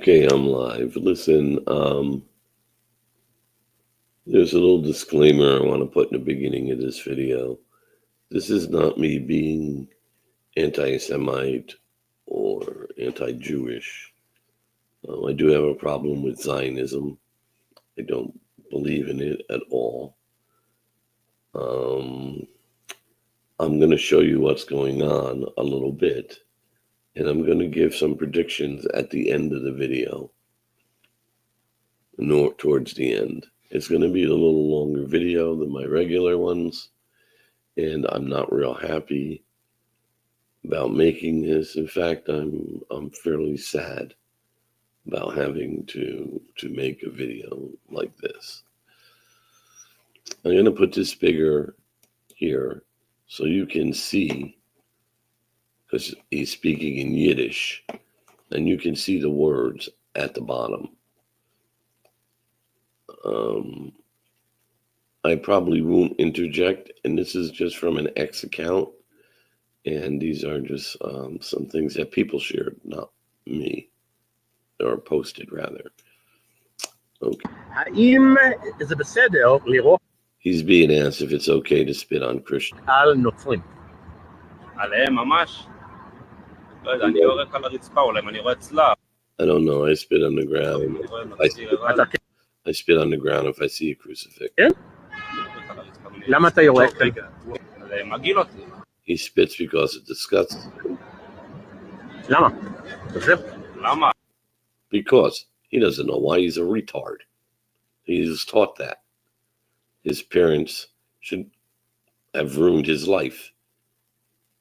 Okay, I'm live. Listen, there's a little disclaimer I want to put in the beginning of this video. This is not me being anti-Semite or anti-Jewish. I do have a problem with Zionism. I don't believe in it at all. I'm going to show you what's going on a little bit, and I'm going to give some predictions at the end of the video. Towards the end. It's going to be a little longer video than my regular ones, and I'm not real happy about making this. In fact, I'm fairly sad about having to make a video like this. I'm going to put this bigger here so you can see, because he's speaking in Yiddish, and you can see the words at the bottom. I probably won't interject, and this is just from an X account, and these are just some things that people shared, not me, or posted rather. Okay. He's being asked if it's okay to spit on Christians. I don't know. I spit on the ground. I spit on the ground if I see a crucifix. He spits because it disgusts him. Because he doesn't know why. He's a retard. He's taught that. His parents should have ruined his life.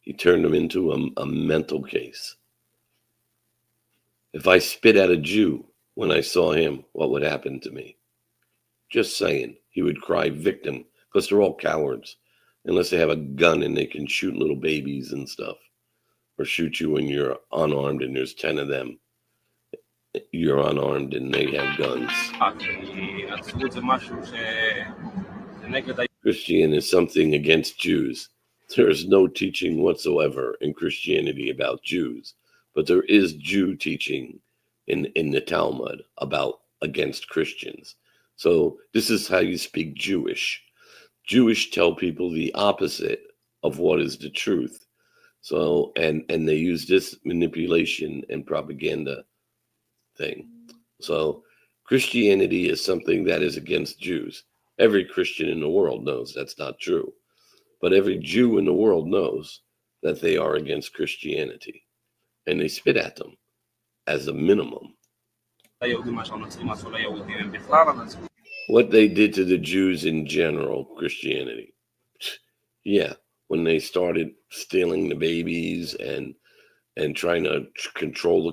He turned him into a mental case. If I spit at a Jew when I saw him, what would happen to me? Just saying. He would cry victim, because they're all cowards. Unless they have a gun and they can shoot little babies and stuff. Or shoot you when you're unarmed and there's 10 of them. You're unarmed and they have guns. Christianity is something against Jews. There is no teaching whatsoever in Christianity about Jews. But there is Jew teaching in the Talmud about against Christians. So this is how you speak Jewish. Jewish tell people the opposite of what is the truth. So and they use this manipulation and propaganda thing. So Christianity is something that is against Jews. Every Christian in the world knows that's not true. But every Jew in the world knows that they are against Christianity. And they spit at them as a minimum. What they did to the Jews in general, Christianity. Yeah, when they started stealing the babies and trying to control the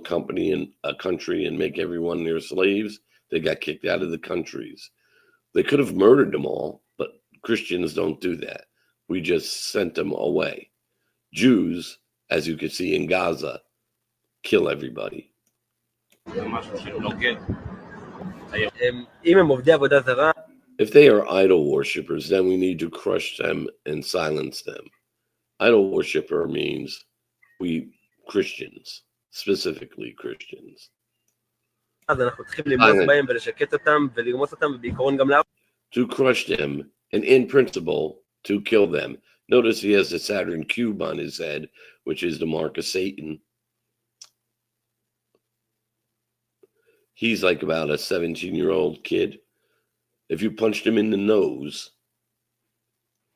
country and make everyone their slaves, they got kicked out of the countries. They could have murdered them all, but Christians don't do that. We just sent them away. Jews, as you can see in Gaza, kill everybody. If they are idol worshippers, then we need to crush them and silence them. Idol worshipper means we Christians, specifically Christians. To crush them, and in principle, to kill them. Notice he has a Saturn cube on his head, which is the mark of Satan. He's like about a 17-year-old kid. If you punched him in the nose,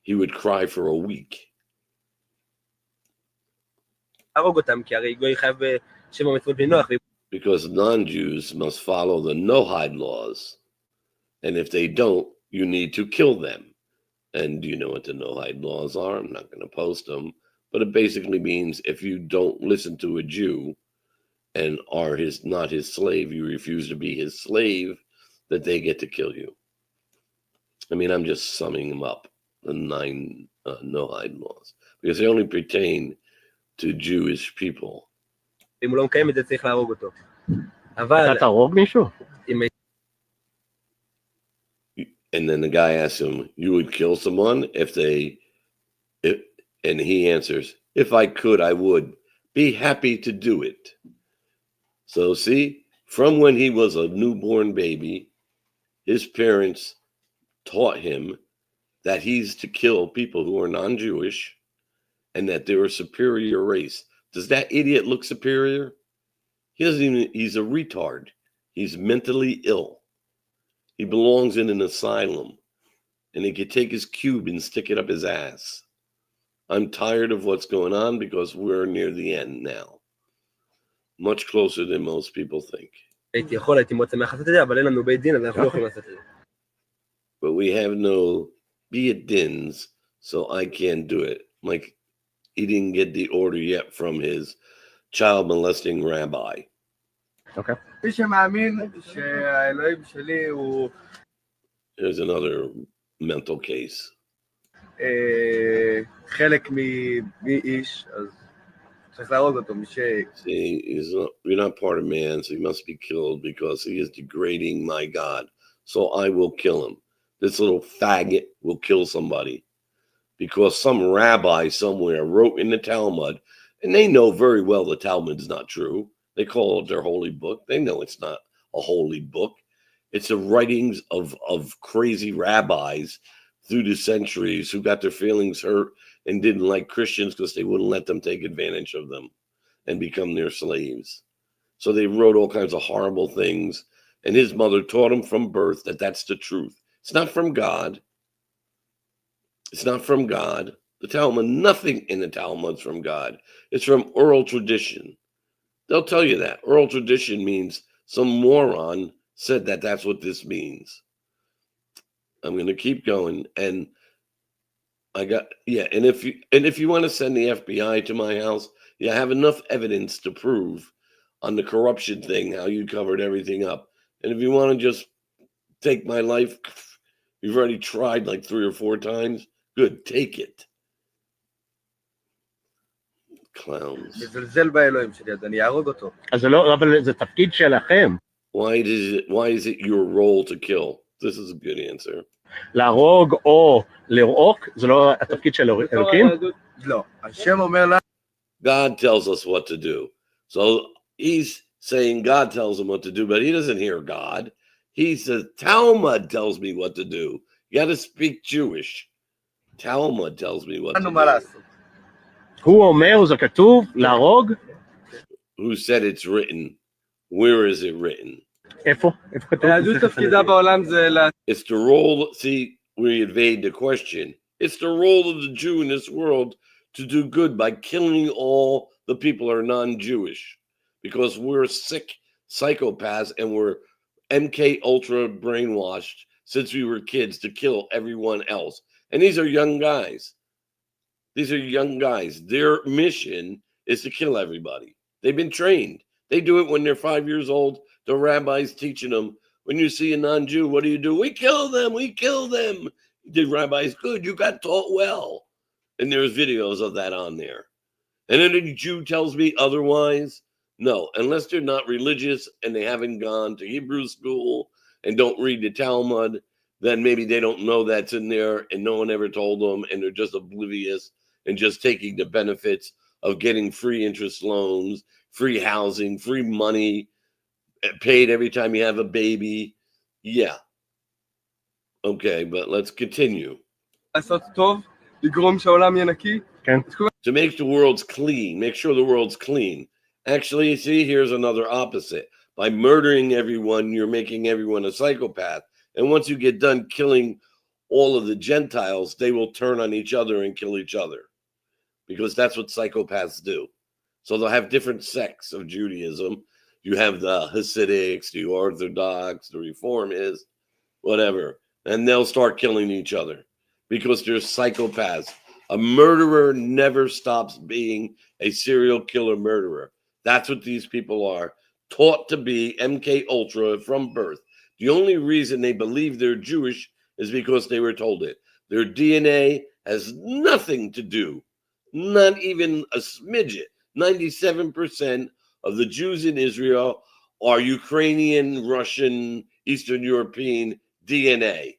he would cry for a week. Because non-Jews must follow the no-hide laws. And if they don't, you need to kill them. And do you know what the no-hide laws are? I'm not going to post them. But it basically means if you don't listen to a Jew and are not his slave, you refuse to be his slave, that they get to kill you. I mean, I'm just summing them up, the 9 no-hide laws. Because they only pertain to Jewish people. And then the guy asks him, you would kill someone and he answers, if I could, I would be happy to do it. So see, From when he was a newborn baby, his parents taught him that he's to kill people who are non-Jewish and that they're a superior race. Does that idiot look superior? He doesn't even, he's a retard. He's mentally ill. He belongs in an asylum, and he could take his cube and stick it up his ass. I'm tired of what's going on because we're near the end now. Much closer than most people think. But we have no biyadins, so I can't do it. Like, he didn't get the order yet from his child molesting rabbi. Okay. There's another mental case. See, you're not part of man, so he must be killed because he is degrading my God. So I will kill him. This little faggot will kill somebody because some rabbi somewhere wrote in the Talmud, and they know very well the Talmud's not true. They call it their holy book. They know it's not a holy book. It's the writings of crazy rabbis through the centuries who got their feelings hurt and didn't like Christians because they wouldn't let them take advantage of them and become their slaves. So they wrote all kinds of horrible things. And his mother taught him from birth that that's the truth. It's not from God. It's not from God. The Talmud, nothing in the Talmud's from God. It's from oral tradition. They'll tell you that. Oral tradition means some moron said that that's what this means. I'm going to keep going. And and if you want to send the FBI to my house, I have enough evidence to prove on the corruption thing how you covered everything up. And if you want to just take my life, you've already tried like 3 or 4 times. Good, take it. Clowns. Why is it your role to kill? This is a good answer. להרוג או לרעוק, זה לא התפקיד של אלוקים? לא. השם אומר לה... God tells us what to do. So he's saying God tells him what to do, but he doesn't hear God. He says, Talmud tells me what to do. You got to speak Jewish. Talmud tells me what to do. הוא אומר, זה כתוב, להרוג? Who said it's written? Where is it written? איפה? It's the role, see, we evade the question. It's the role of the Jew in this world to do good by killing all the people who are non-Jewish. Because we're sick psychopaths and we're MK Ultra brainwashed since we were kids to kill everyone else. And these are young guys. These are young guys. Their mission is to kill everybody. They've been trained. They do it when they're 5 years old. The rabbi's teaching them, when you see a non-Jew, what do? We kill them. We kill them. The rabbi's, good, you got taught well. And there's videos of that on there. And then a Jew tells me otherwise. No, unless they're not religious and they haven't gone to Hebrew school and don't read the Talmud, then maybe they don't know that's in there and no one ever told them and they're just oblivious and just taking the benefits of getting free interest loans, free housing, free money, paid every time you have a baby. Yeah. Okay, but let's continue. To make the world clean, make sure the world's clean. Actually, see, here's another opposite. By murdering everyone, you're making everyone a psychopath. And once you get done killing all of the Gentiles, they will turn on each other and kill each other. Because that's what psychopaths do. So they'll have different sects of Judaism. You have the Hasidics, the Orthodox, the Reformists, whatever. And they'll start killing each other because they're psychopaths. A murderer never stops being a serial killer murderer. That's what these people are, taught to be MK Ultra from birth. The only reason they believe they're Jewish is because they were told it. Their DNA has nothing to do, not even a smidget. 97% of the Jews in Israel are Ukrainian, Russian, Eastern European DNA.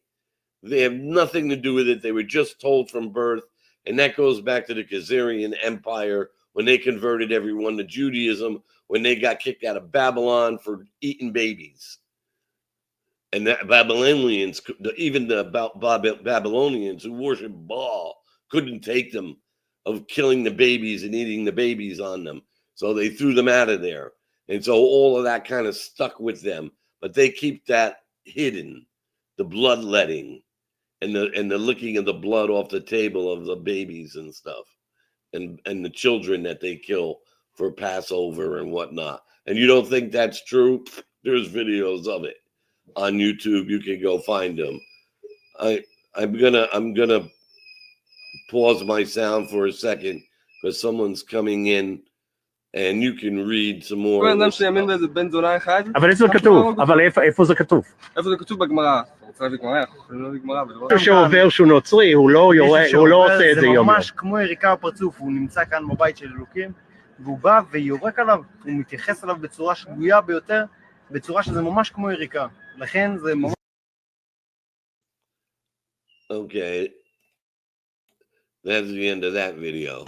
They have nothing to do with it. They were just told from birth. And that goes back to the Khazarian Empire when they converted everyone to Judaism, when they got kicked out of Babylon for eating babies. And that Babylonians, even the Babylonians who worship Baal, couldn't take them of killing the babies and eating the babies on them. So they threw them out of there. And so all of that kind of stuck with them. But they keep that hidden, the bloodletting and the licking of the blood off the table of the babies and stuff. And the children that they kill for Passover and whatnot. And you don't think that's true? There's videos of it on YouTube. You can go find them. I'm gonna pause my sound for a second because someone's coming in, and you can read some more. בן אדם שיאמין באיזה בן זונה אחד. אבל איזה כתוב? אבל איפה זה כתוב? איפה זה כתוב בגמרא? אתה רוצה להביא גמרא? אנחנו יכולים להביא גמרא. מישהו שעובר שהוא נוצרי, הוא לא עושה את זה יום. זה ממש כמו יריקה בפרצוף, הוא נמצא כאן בבית של אלוקים, והוא בא ויורק עליו, הוא מתייחס אליו בצורה שגויה ביותר, בצורה שזה ממש כמו יריקה. לכן זה ממש... Okay, that's the end of that video.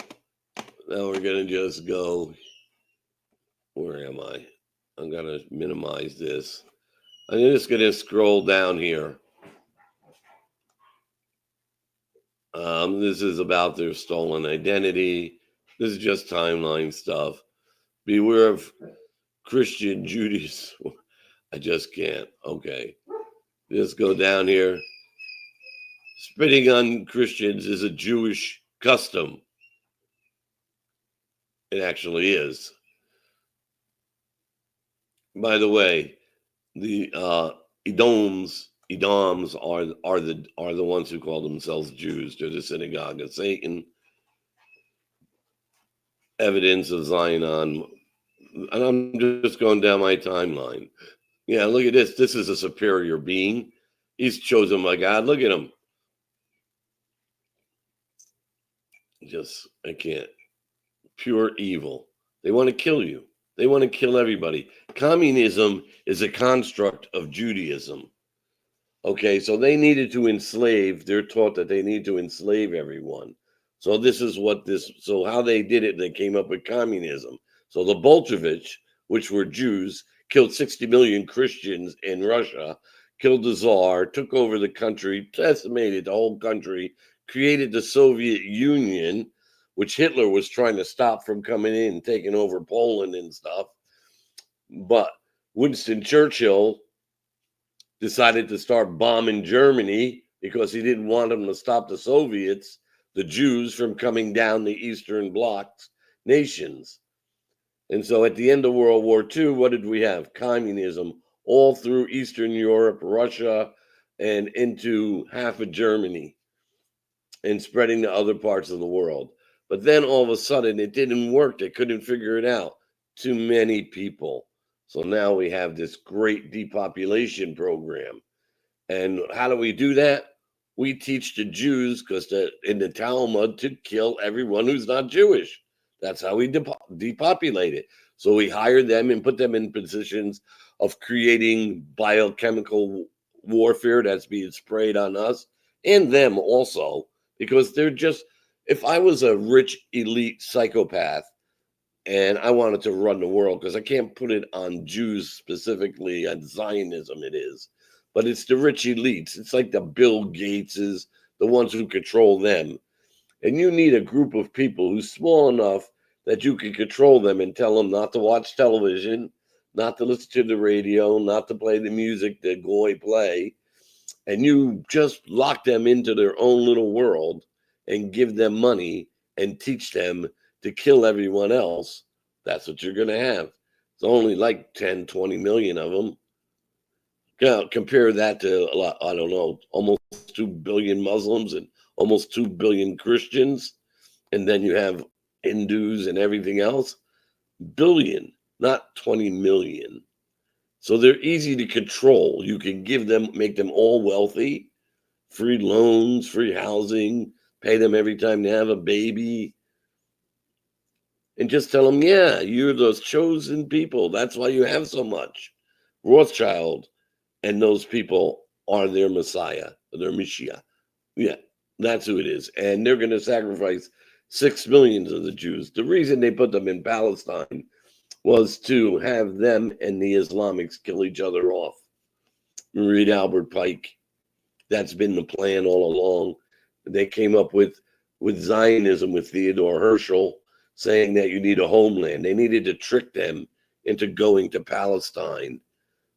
Now we're gonna just go. Where am I? I'm gonna minimize this. I'm just gonna scroll down here. This is about their stolen identity. This is just timeline stuff. Beware of Christian Judaism. I just can't. Okay. Just go down here. Spitting on Christians is a Jewish custom. It actually is. By the way, the Edoms are the ones who call themselves Jews. They're the synagogue of Satan. Evidence of Zion. And I'm just going down my timeline. Yeah, look at this. This is a superior being. He's chosen by God. Look at him. I can't. Pure evil. They want to kill you. They want to kill everybody. Communism is a construct of Judaism. Okay, so they needed to enslave. They're taught that they need to enslave everyone. So so how they did it, they came up with communism. So the Bolsheviks, which were Jews, killed 60 million Christians in Russia, killed the Tsar, took over the country, decimated the whole country, created the Soviet Union, which Hitler was trying to stop from coming in, taking over Poland and stuff. But Winston Churchill decided to start bombing Germany because he didn't want them to stop the Soviets, the Jews, from coming down the Eastern Bloc nations. And so at the end of World War II, what did we have? Communism all through Eastern Europe, Russia, and into half of Germany, and spreading to other parts of the world. But then all of a sudden it didn't work. They couldn't figure it out. Too many people. So now we have this great depopulation program. And how do we do that? We teach the Jews, because in the Talmud, to kill everyone who's not Jewish. That's how we depopulate it. So we hire them and put them in positions of creating biochemical warfare that's being sprayed on us and them also, because they're just, if I was a rich elite psychopath and I wanted to run the world, because I can't put it on Jews specifically, on Zionism it is, but it's the rich elites. It's like the Bill Gateses, the ones who control them. And you need a group of people who's small enough that you can control them and tell them not to watch television, not to listen to the radio, not to play the music that Goy play. And you just lock them into their own little world and give them money and teach them to kill everyone else. That's what you're going to have. It's only like 10, 20 million of them. Compare that to a lot, I don't know, almost 2 billion Muslims and almost 2 billion Christians. And then you have Hindus and everything else. Billion, not 20 million. So they're easy to control. You can give them, make them all wealthy, free loans, free housing, pay them every time they have a baby. And just tell them, yeah, you're those chosen people. That's why you have so much. Rothschild and those people are their Messiah, their Mashiach. Yeah, that's who it is. And they're going to sacrifice 6 million of the Jews. The reason they put them in Palestine was to have them and the Islamics kill each other off. Read Albert Pike. That's been the plan all along. They came up with Zionism with Theodore Herschel, saying that you need a homeland. They needed to trick them into going to Palestine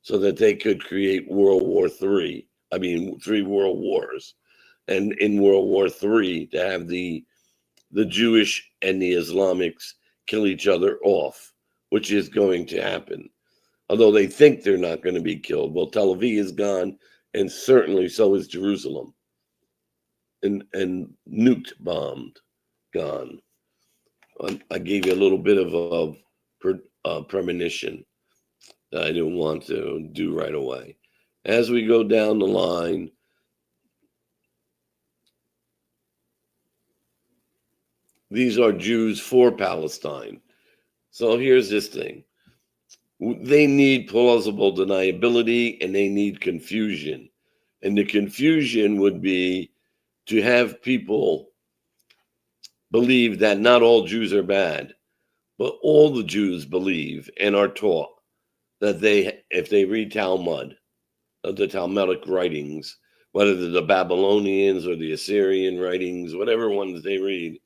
so that they could create World War III. I mean, 3 world wars. And in World War III, to have the Jewish and the Islamics kill each other off, which is going to happen. Although they think they're not going to be killed. Well, Tel Aviv is gone, and certainly so is Jerusalem. And nuked, bombed, gone. I gave you a little bit of a premonition that I didn't want to do right away. As we go down the line, these are Jews for Palestine. So here's this thing. They need plausible deniability and they need confusion. And the confusion would be to have people believe that not all Jews are bad, but all the Jews believe and are taught that if they read Talmud, the Talmudic writings, whether they're the Babylonians or the Assyrian writings, whatever ones they read,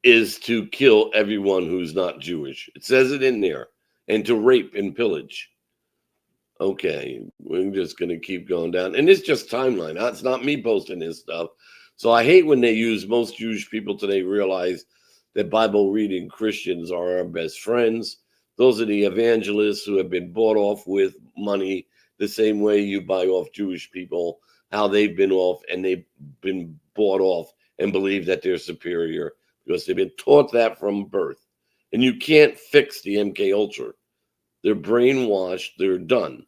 is to kill everyone who's not Jewish. It says it in there. And to rape and pillage. Okay, we're just going to keep going down. And it's just timeline. It's not me posting this stuff. So I hate when most Jewish people today realize that Bible reading Christians are our best friends. Those are the evangelists who have been bought off with money the same way you buy off Jewish people, how they've been off and they've been bought off and believe that they're superior because they've been taught that from birth. And you can't fix the MK Ultra. They're brainwashed. They're done.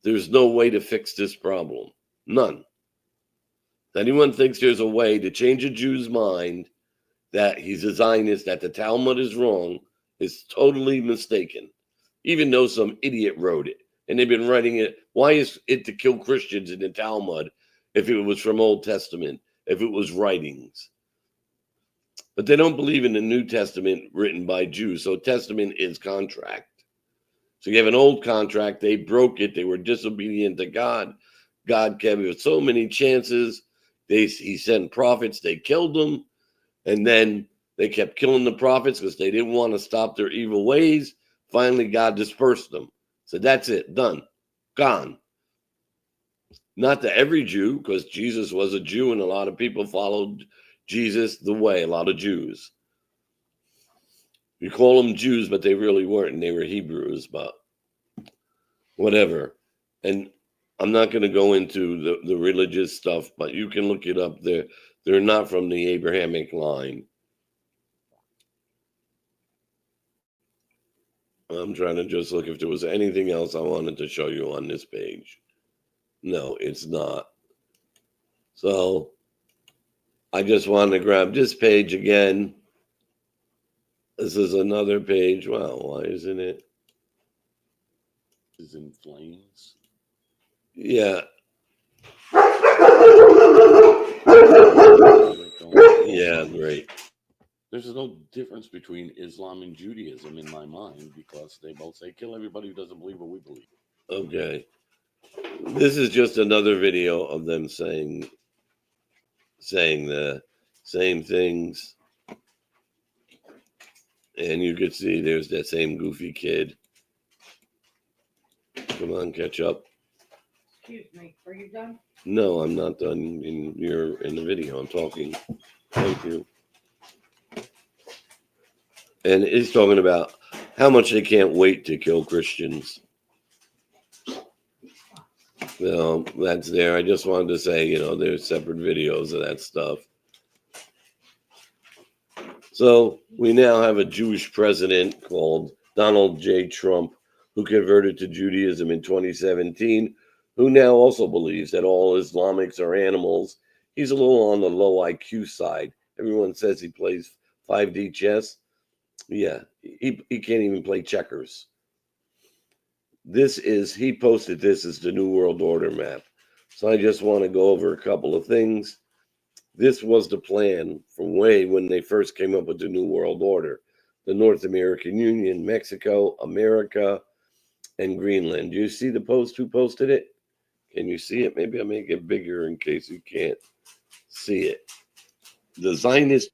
There's no way to fix this problem. None. If anyone thinks there's a way to change a Jew's mind that he's a Zionist, that the Talmud is wrong, is totally mistaken. Even though some idiot wrote it. And they've been writing it. Why is it to kill Christians in the Talmud if it was from Old Testament, if it was writings? But they don't believe in the New Testament written by Jews. So Testament is contract. So you have an old contract. They broke it. They were disobedient to God. God gave them so many chances. He sent prophets. They killed them. And then they kept killing the prophets because they didn't want to stop their evil ways. Finally, God dispersed them. So that's it. Done. Gone. Not to every Jew, because Jesus was a Jew and a lot of people followed Jesus the way, a lot of Jews. We call them Jews, but they really weren't, and they were Hebrews, but whatever. And I'm not going to go into the religious stuff, but you can look it up. They're not from the Abrahamic line. I'm trying to just look if there was anything else I wanted to show you on this page. No, it's not. So I just wanted to grab this page again. This is another page. Wow, why isn't it? Is in flames. Yeah. Yeah, great. There's no difference between Islam and Judaism in my mind because they both say kill everybody who doesn't believe what we believe. Okay. This is just another video of them saying the same things. And you could see there's that same goofy kid. Come on, catch up. Excuse me, are you done? No, I'm not done. You're in the video. I'm talking. Thank you. And he's talking about how much they can't wait to kill Christians. Well, that's there. I just wanted to say, there's separate videos of that stuff. So we now have a Jewish president called Donald J. Trump, who converted to Judaism in 2017, who now also believes that all Islamics are animals. He's a little on the low IQ side. Everyone says he plays 5D chess. Yeah, he can't even play checkers. He posted this as the New World Order map. So I just want to go over a couple of things. This was the plan from way when they first came up with the New World Order. The North American Union, Mexico, America, and Greenland. Do you see the post? Who posted it? Can you see it? Maybe I'll make it bigger in case you can't see it. The Zionist.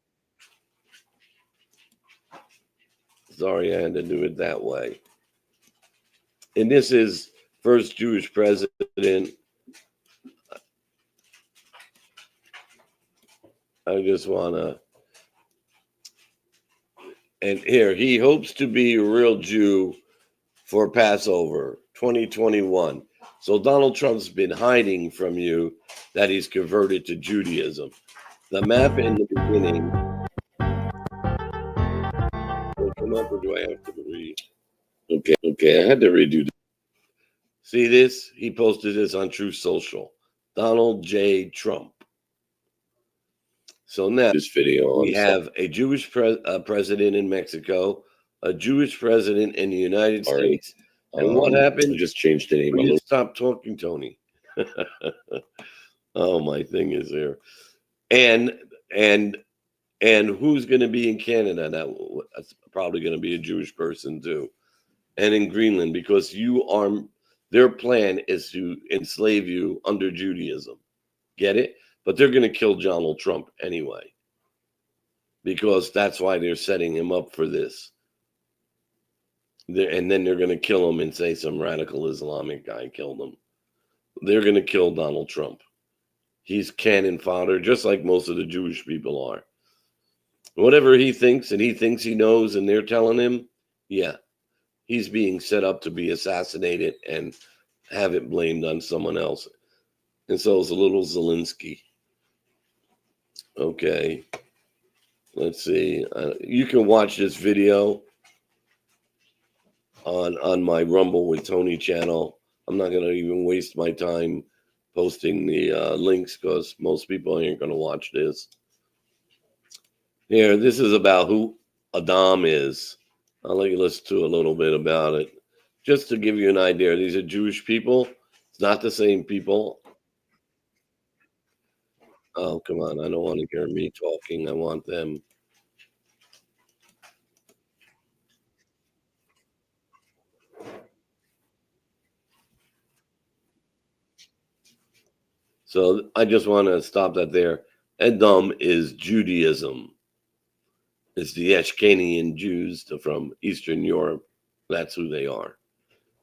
Sorry, I had to do it that way. And this is first Jewish president. I just want to. And here, he hopes to be a real Jew for Passover 2021. So Donald Trump's been hiding from you that he's converted to Judaism. The map in the beginning. Will come up, or do I have to read? Okay, I had to redo this. See this? He posted this on Truth Social. Donald J. Trump. So now this video, we have a Jewish president in Mexico, a Jewish president in the United States. And what happened? I just changed the name. Will you stop talking, Tony? Oh, my thing is there. And who's going to be in Canada? That's probably going to be a Jewish person too. And in Greenland, because their plan is to enslave you under Judaism. Get it? But they're going to kill Donald Trump anyway, because that's why they're setting him up for this. And then they're going to kill him and say some radical Islamic guy killed him. They're going to kill Donald Trump. He's cannon fodder, just like most of the Jewish people are. Whatever he thinks, and he thinks he knows, and they're telling him, yeah, he's being set up to be assassinated and have it blamed on someone else. And so is a little Zelensky. Okay, let's see. You can watch this video on my Rumble with Tony channel. I'm not going to even waste my time posting the links because most people ain't going to watch this. Here, this is about who Adam is. I'll let you listen to a little bit about it. Just to give you an idea, these are Jewish people. It's not the same people. Oh, come on. I don't want to hear me talking. I want them. So I just want to stop that there. Edom is Judaism. It's the Ashkenazian Jews from Eastern Europe. That's who they are.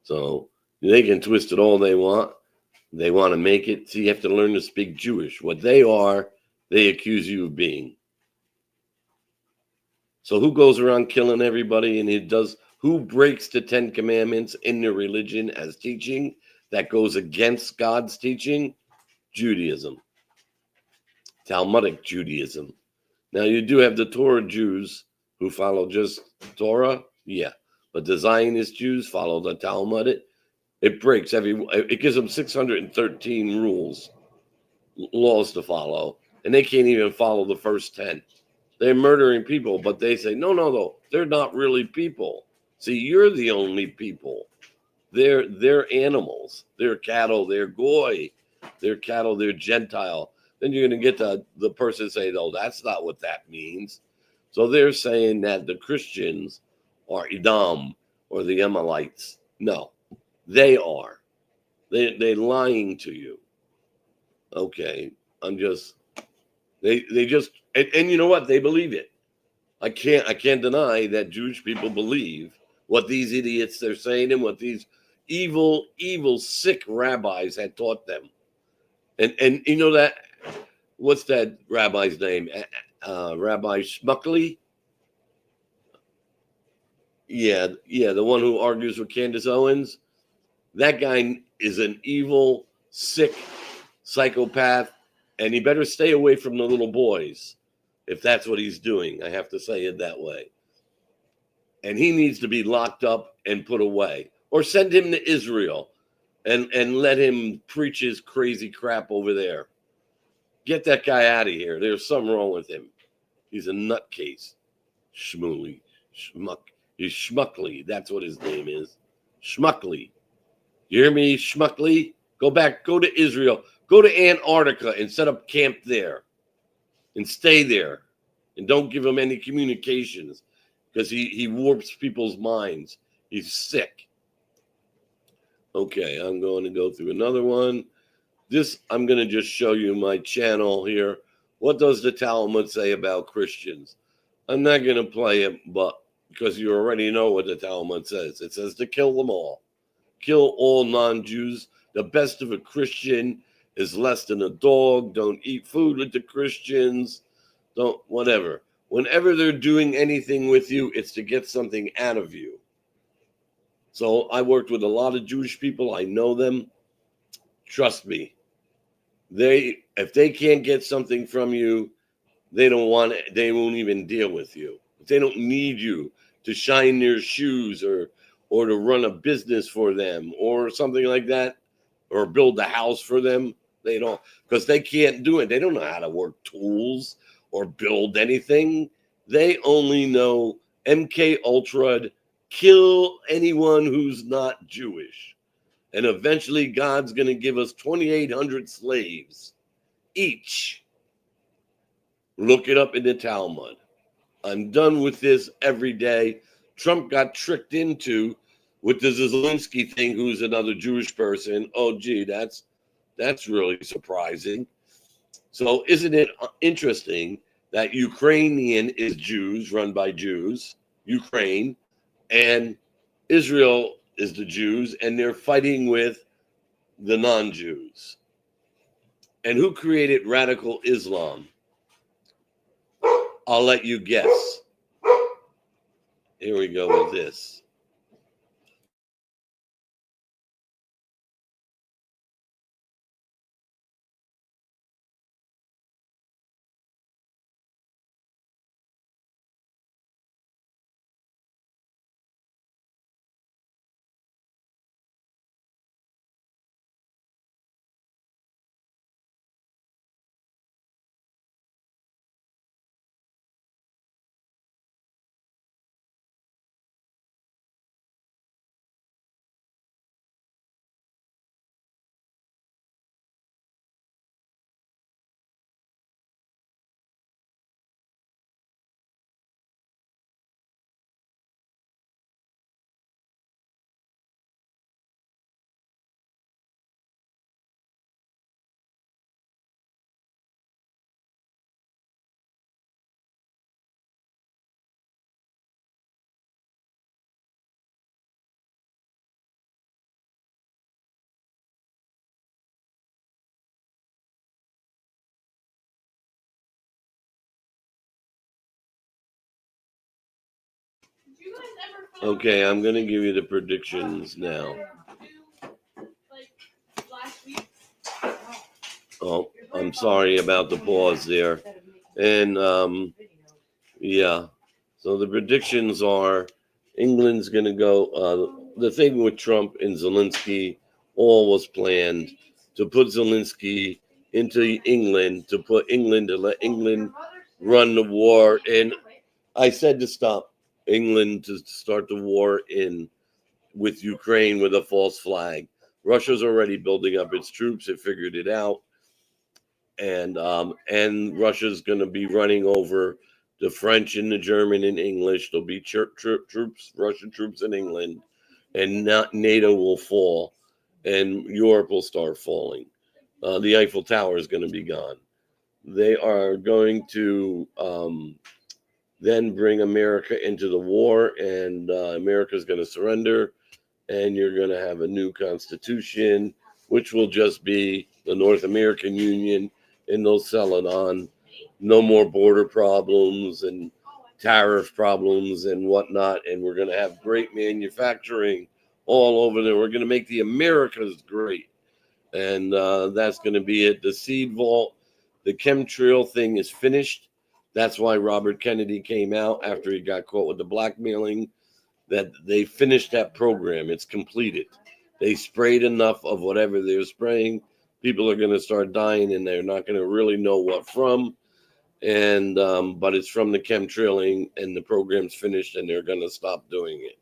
So they can twist it all they want. They want to make it. So you have to learn to speak Jewish. What they are, they accuse you of being. So who goes around killing everybody and who breaks the 10 commandments in their religion as teaching that goes against God's teaching? Judaism. Talmudic Judaism. Now you do have the Torah Jews who follow just Torah, yeah. But the Zionist Jews follow the Talmud. It breaks it gives them 613 rules, laws to follow, and they can't even follow the first 10. They're murdering people, but they say, no, they're not really people. See, you're the only people. They're animals. They're cattle. They're goy. They're cattle. They're Gentile. Then you're going to get the person say, no, that's not what that means. So they're saying that the Christians are Edom or the Amalekites. No, they are. They're lying to you. Okay, they just and you know what? They believe it. I can't deny that Jewish people believe what these idiots they're saying and what these evil, sick rabbis had taught them. And you know that, what's that rabbi's name? Rabbi Shmuckley? Yeah, the one who argues with Candace Owens. That guy is an evil, sick psychopath, and he better stay away from the little boys if that's what he's doing. I have to say it that way. And he needs to be locked up and put away, or send him to Israel and let him preach his crazy crap over there. Get that guy out of here. There's something wrong with him. He's a nutcase. Shmuly. He's Shmuckley. That's what his name is. Shmuckley. You hear me, Shmuckley? Go to Israel. Go to Antarctica and set up camp there. and stay there, and don't give him any communications because he warps people's minds. He's sick. Okay, I'm going to go through another one. This, I'm going to just show you my channel here. What does the Talmud say about Christians? I'm not going to play it, but because you already know what the Talmud says. It says to kill them all. Kill all non-Jews. The best of a Christian is less than a dog. Don't eat food with the Christians. Don't, whatever. Whenever they're doing anything with you, it's to get something out of you. So I worked with a lot of Jewish people. I know them. Trust me. If they can't get something from you, they don't want it. They won't even deal with you. If they don't need you to shine their shoes or to run a business for them or something like that, or build a house for them, they don't, because they can't do it. They don't know how to work tools or build anything. They only know MK Ultra, kill anyone who's not Jewish. And eventually God's going to give us 2,800 slaves each. Look it up in the Talmud. I'm done with this every day. Trump got tricked into with the Zelensky thing, who's another Jewish person. Oh, gee, that's really surprising. So isn't it interesting that Ukrainian is Jews, run by Jews, Ukraine, and Israel is the Jews, and they're fighting with the non-Jews. And who created radical Islam? I'll let you guess. Here we go with this. Okay, I'm going to give you the predictions now. Oh, I'm sorry about the pause there. And, yeah, so the predictions are England's going to go, the thing with Trump and Zelensky, all was planned to put Zelensky into England, to let England run the war. And I said to stop England to start the war with Ukraine with a false flag. Russia's already building up its troops. It figured it out. And Russia's going to be running over the French and the German and English. There'll be troops, Russian troops in England, and NATO will fall, and Europe will start falling. The Eiffel Tower is going to be gone. They are going to then bring America into the war, and America's going to surrender, and you're going to have a new constitution, which will just be the North American Union, and they'll sell it on. No more border problems and tariff problems and whatnot, and we're going to have great manufacturing all over there. We're going to make the Americas great, and that's going to be it. The seed vault, the chemtrail thing is finished. That's why Robert Kennedy came out after he got caught with the blackmailing, that they finished that program. It's completed. They sprayed enough of whatever they're spraying. People are going to start dying, and they're not going to really know what from. And but it's from the chemtrailing, and the program's finished, and they're going to stop doing it.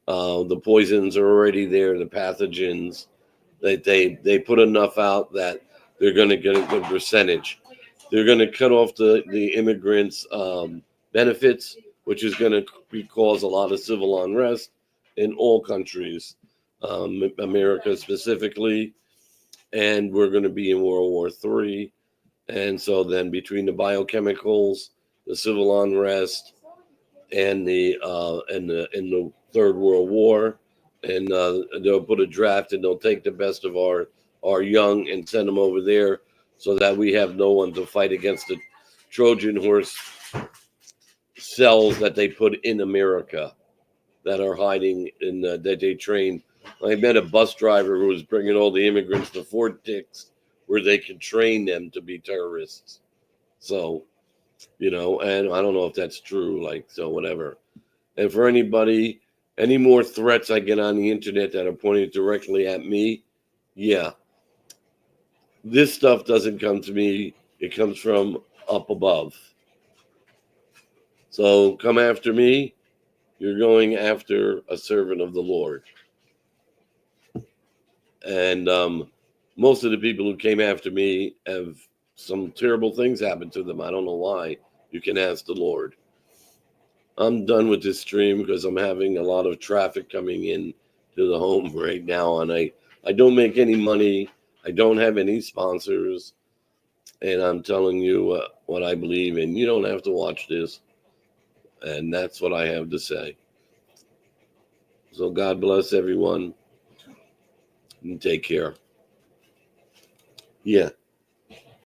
The poisons are already there, the pathogens. They put enough out that they're going to get a good percentage. they're going to cut off the immigrants' benefits, which is going to cause a lot of civil unrest in all countries, America specifically, and we're going to be in World War III. And so then between the biochemicals, the civil unrest, and the Third World War, and they'll put a draft and they'll take the best of our young and send them over there so that we have no one to fight against the Trojan horse cells that they put in America that are hiding in that they train. I met a bus driver who was bringing all the immigrants to Fort Dix where they could train them to be terrorists. So, and I don't know if that's true, so whatever. And for anybody, any more threats I get on the internet that are pointed directly at me, yeah. This stuff doesn't come to me. It comes from up above. So come after me. You're going after a servant of the Lord. And most of the people who came after me have some terrible things happen to them. I don't know why. You can ask the Lord. I'm done with this stream because I'm having a lot of traffic coming in to the home right now. And I don't make any money. I don't have any sponsors. And I'm telling you what I believe. And you don't have to watch this. And that's what I have to say. So God bless everyone. And take care. Yeah.